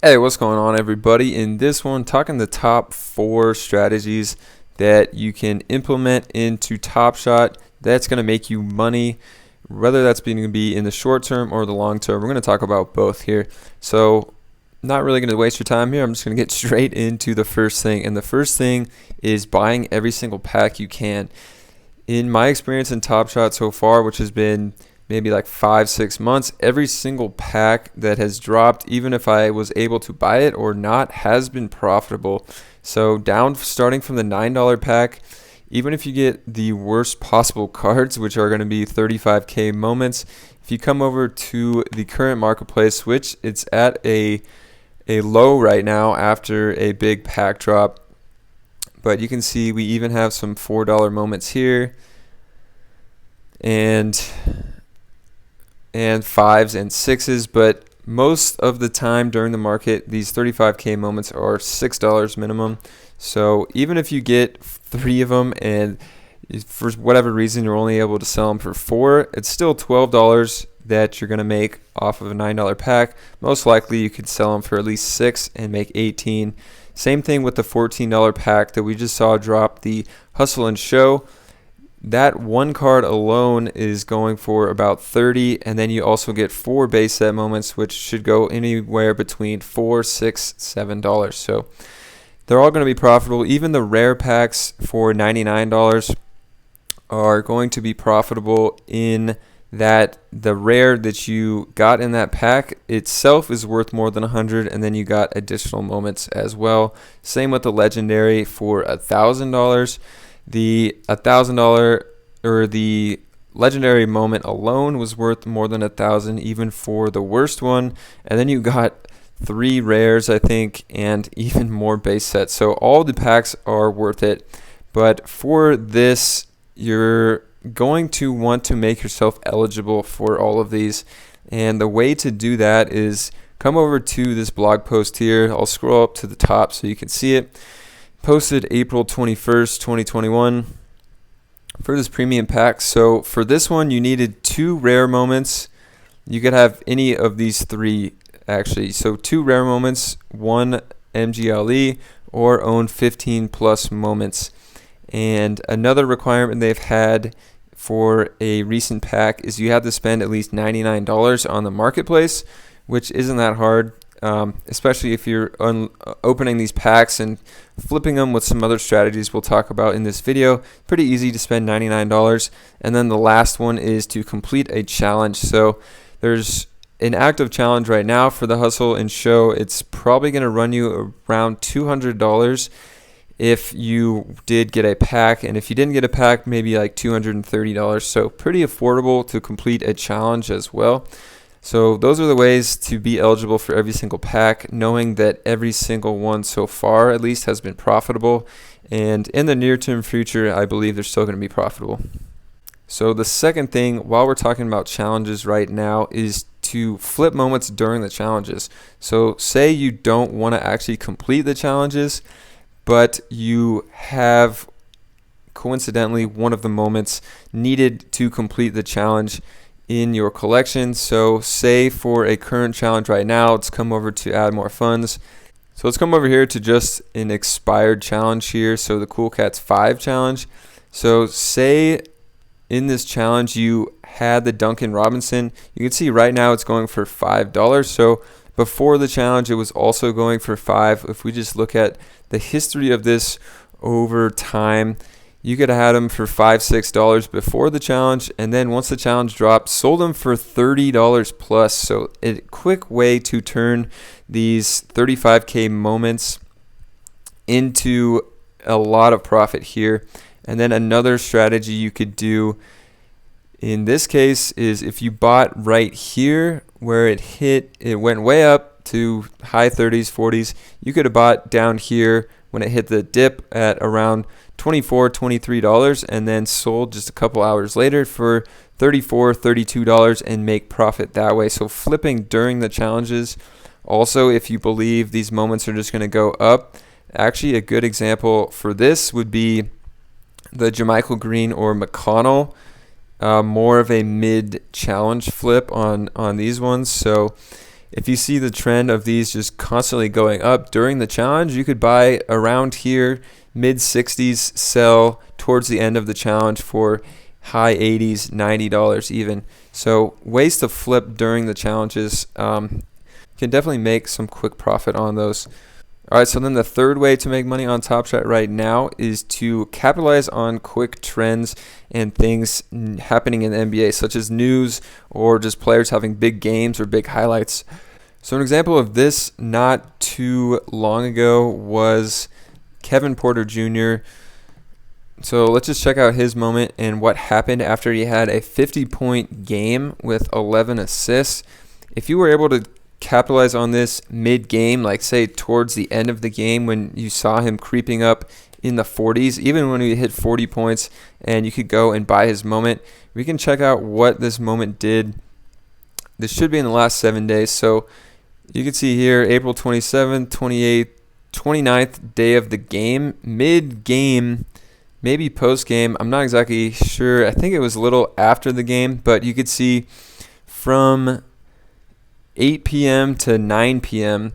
Hey, what's going on, everybody? In this one, talking the top 4 strategies that you can implement into Top Shot that's going to make you money, whether that's going to be in the short term or the long term. We're going to talk about both here. So, not really going to waste your time here. I'm just going to get straight into the first thing. And the first thing is buying every single pack you can. In my experience in Top Shot so far, which has been maybe like 5-6 months, every single pack that has dropped, even if I was able to buy it or not, has been profitable. So starting from the $9 pack, even if you get the worst possible cards, which are going to be 35k moments, if you come over to the current marketplace, which it's at a low right now after a big pack drop, but you can see we even have some $4 moments here, and 5s and 6s, but most of the time during the market, these 35k moments are $6 minimum. So even if you get 3 of them and for whatever reason you're only able to sell them for 4, it's still $12 that you're going to make off of a $9 pack. Most likely you could sell them for at least 6 and make 18. Same thing with the $14 pack that we just saw drop, the Hustle and Show. That one card alone is going for about 30, and then you also get 4 base set moments, which should go anywhere between $4, $6, $7. So they're all going to be profitable. Even the rare packs for $99 are going to be profitable in that the rare that you got in that pack itself is worth more than 100, and then you got additional moments as well. Same with the legendary for $1,000. The $1,000 or the legendary moment alone was worth more than 1,000, even for the worst one. And then you got 3 rares, I think, and even more base sets. So all the packs are worth it. But for this, you're going to want to make yourself eligible for all of these. And the way to do that is come over to this blog post here. I'll scroll up to the top so you can see it. Posted April 21st, 2021 for this premium pack. So for this one, you needed 2 rare moments. You could have any of these 3 actually. So 2 rare moments, 1 MGLE, or own 15 plus moments. And another requirement they've had for a recent pack is you have to spend at least $99 on the marketplace, which isn't that hard. Especially if you're opening these packs and flipping them with some other strategies we'll talk about in this video. Pretty easy to spend $99. And then the last one is to complete a challenge. So there's an active challenge right now for the Hustle and Show. It's probably going to run you around $200 if you did get a pack, and if you didn't get a pack, maybe like $230. So pretty affordable to complete a challenge as well. So those are the ways to be eligible for every single pack, knowing that every single one so far at least has been profitable, and in the near-term future I believe they're still going to be profitable. So the second thing, while we're talking about challenges right now, is to flip moments during the challenges. So say you don't want to actually complete the challenges, but you have coincidentally one of the moments needed to complete the challenge in your collection. So say for a current challenge right now, let's come over to add more funds. So let's come over here to just an expired challenge here. So the Cool Cats 5 challenge. So say in this challenge you had the Duncan Robinson. You can see right now it's going for $5. So before the challenge it was also going for 5. If we just look at the history of this over time, you could have had them for $5, $6 before the challenge, and then once the challenge dropped, sold them for $30 plus. So a quick way to turn these 35k moments into a lot of profit here. And then another strategy you could do in this case is if you bought right here where it went way up to high 30s, 40s, you could have bought down here when it hit the dip at around $24, $23, and then sold just a couple hours later for $34, $32 and make profit that way. So flipping during the challenges. Also, if you believe these moments are just going to go up, actually a good example for this would be the JaMychal Green or McConnell. More of a mid challenge flip on these ones. So if you see the trend of these just constantly going up during the challenge, you could buy around here, mid 60s, sell towards the end of the challenge for high 80s, $90 even. So ways to flip during the challenges. Can definitely make some quick profit on those. All right, so then the third way to make money on Top Shot right now is to capitalize on quick trends and things happening in the NBA, such as news or just players having big games or big highlights. So an example of this not too long ago was Kevin Porter Jr. So let's just check out his moment and what happened after he had a 50-point game with 11 assists. If you were able to capitalize on this mid-game, like say towards the end of the game when you saw him creeping up in the 40s, even when he hit 40 points, and you could go and buy his moment. We can check out what this moment did. This should be in the last 7 days. So you can see here, April 27th, 28th, 29th day of the game, mid-game, maybe post-game. I'm not exactly sure. I think it was a little after the game, but you could see from 8 p.m. to 9 p.m.,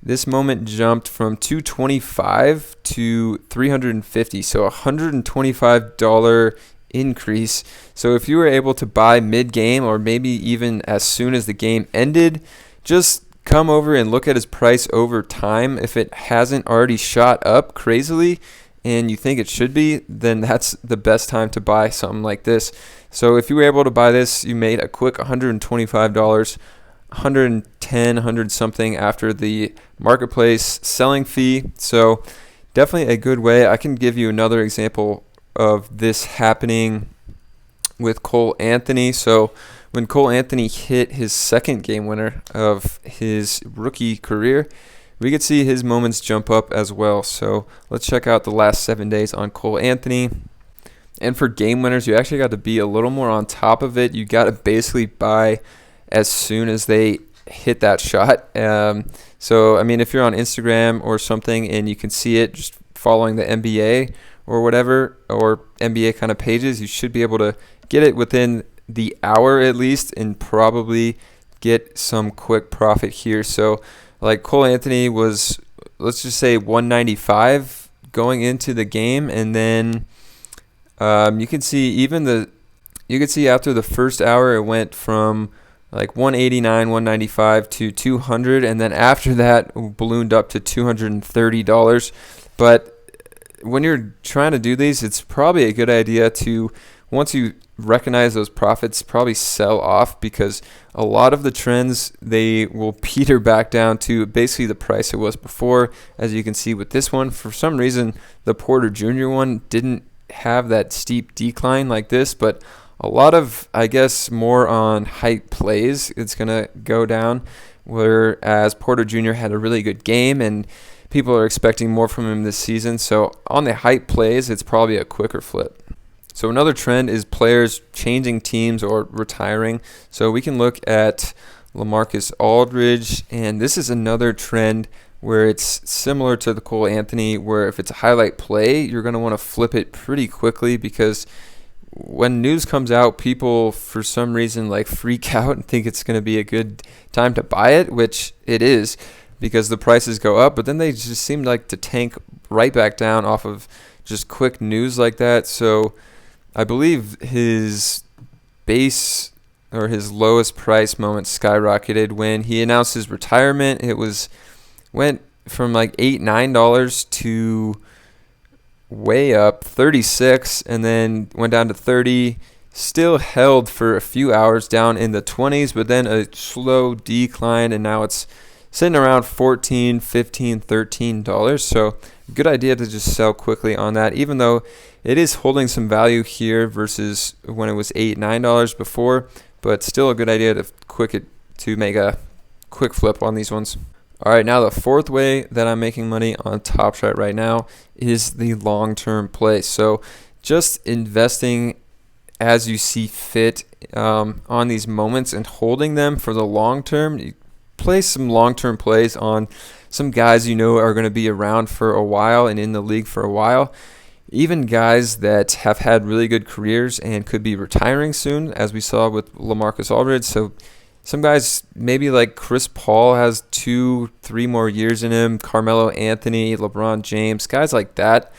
this moment jumped from $225 to $350, so a $125 increase. So if you were able to buy mid-game or maybe even as soon as the game ended, just come over and look at his price over time. If it hasn't already shot up crazily and you think it should be, then that's the best time to buy something like this. So if you were able to buy this, you made a quick $125, 110, 100 something after the marketplace selling fee. So definitely a good way. I can give you another example of this happening with Cole Anthony. So when Cole Anthony hit his second game winner of his rookie career, we could see his moments jump up as well. So let's check out the last 7 days on Cole Anthony. And for game winners, you actually got to be a little more on top of it. You got to basically buy as soon as they hit that shot. So, I mean, if you're on Instagram or something and you can see it just following the NBA or whatever, or NBA kind of pages, you should be able to get it within the hour at least and probably get some quick profit here. So, like Cole Anthony was, let's just say 195 going into the game, and then you can see after the first hour it went from like 189, 195 to 200, and then after that ballooned up to $230. But when you're trying to do these, it's probably a good idea to, once you recognize those profits, probably sell off, because a lot of the trends, they will peter back down to basically the price it was before. As you can see with this one, for some reason the Porter Jr. one didn't have that steep decline like this, but a lot of, I guess, more on hype plays, it's going to go down, whereas Porter Jr. had a really good game and people are expecting more from him this season. So on the hype plays, it's probably a quicker flip. So another trend is players changing teams or retiring. So we can look at LaMarcus Aldridge, and this is another trend where it's similar to the Cole Anthony, where if it's a highlight play, you're going to want to flip it pretty quickly, because when news comes out, people for some reason like freak out and think it's going to be a good time to buy it, which it is, because the prices go up, but then they just seem like to tank right back down off of just quick news like that. So I believe his base or his lowest price moment skyrocketed when he announced his retirement. It went from like $8-9 to way up 36, and then went down to 30, still held for a few hours down in the 20s, but then a slow decline, and now it's sitting around $14, $15, $13. So good idea to just sell quickly on that, even though it is holding some value here versus when it was $8-9 before, but still a good idea to make a quick flip on these ones. All right, now the fourth way that I'm making money on Top Shot right now is the long-term play. So just investing as you see fit on these moments and holding them for the long term. You play some long-term plays on some guys you know are going to be around for a while and in the league for a while. Even guys that have had really good careers and could be retiring soon, as we saw with LaMarcus Aldridge. So some guys maybe like Chris Paul has 2-3 more years in him, Carmelo Anthony, LeBron James, guys like that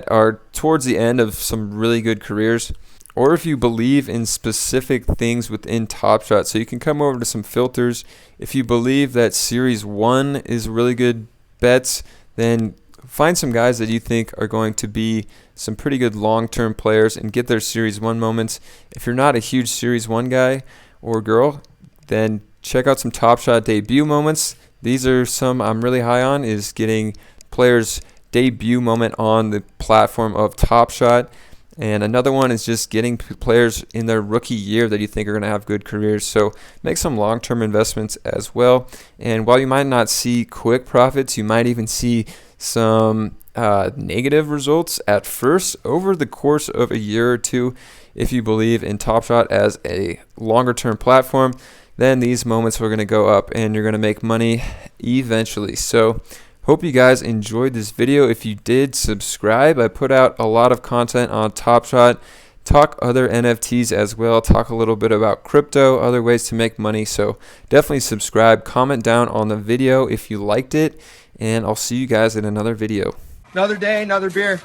are towards the end of some really good careers. Or if you believe in specific things within Top Shot, so you can come over to some filters. If you believe that Series 1 is really good bets, then find some guys that you think are going to be some pretty good long-term players and get their Series 1 moments. If you're not a huge Series 1 guy or girl, then check out some Top Shot debut moments. These are some I'm really high on, is getting players' debut moment on the platform of Top Shot. And another one is just getting players in their rookie year that you think are going to have good careers. So make some long-term investments as well. And while you might not see quick profits, you might even see some negative results at first over the course of a year or two. If you believe in Top Shot as a longer-term platform, then these moments are going to go up and you're going to make money eventually. So hope you guys enjoyed this video. If you did, subscribe. I put out a lot of content on Top Shot, talk other NFTs as well, talk a little bit about crypto, other ways to make money. So definitely subscribe, comment down on the video if you liked it, and I'll see you guys in another video. Another day, another beer.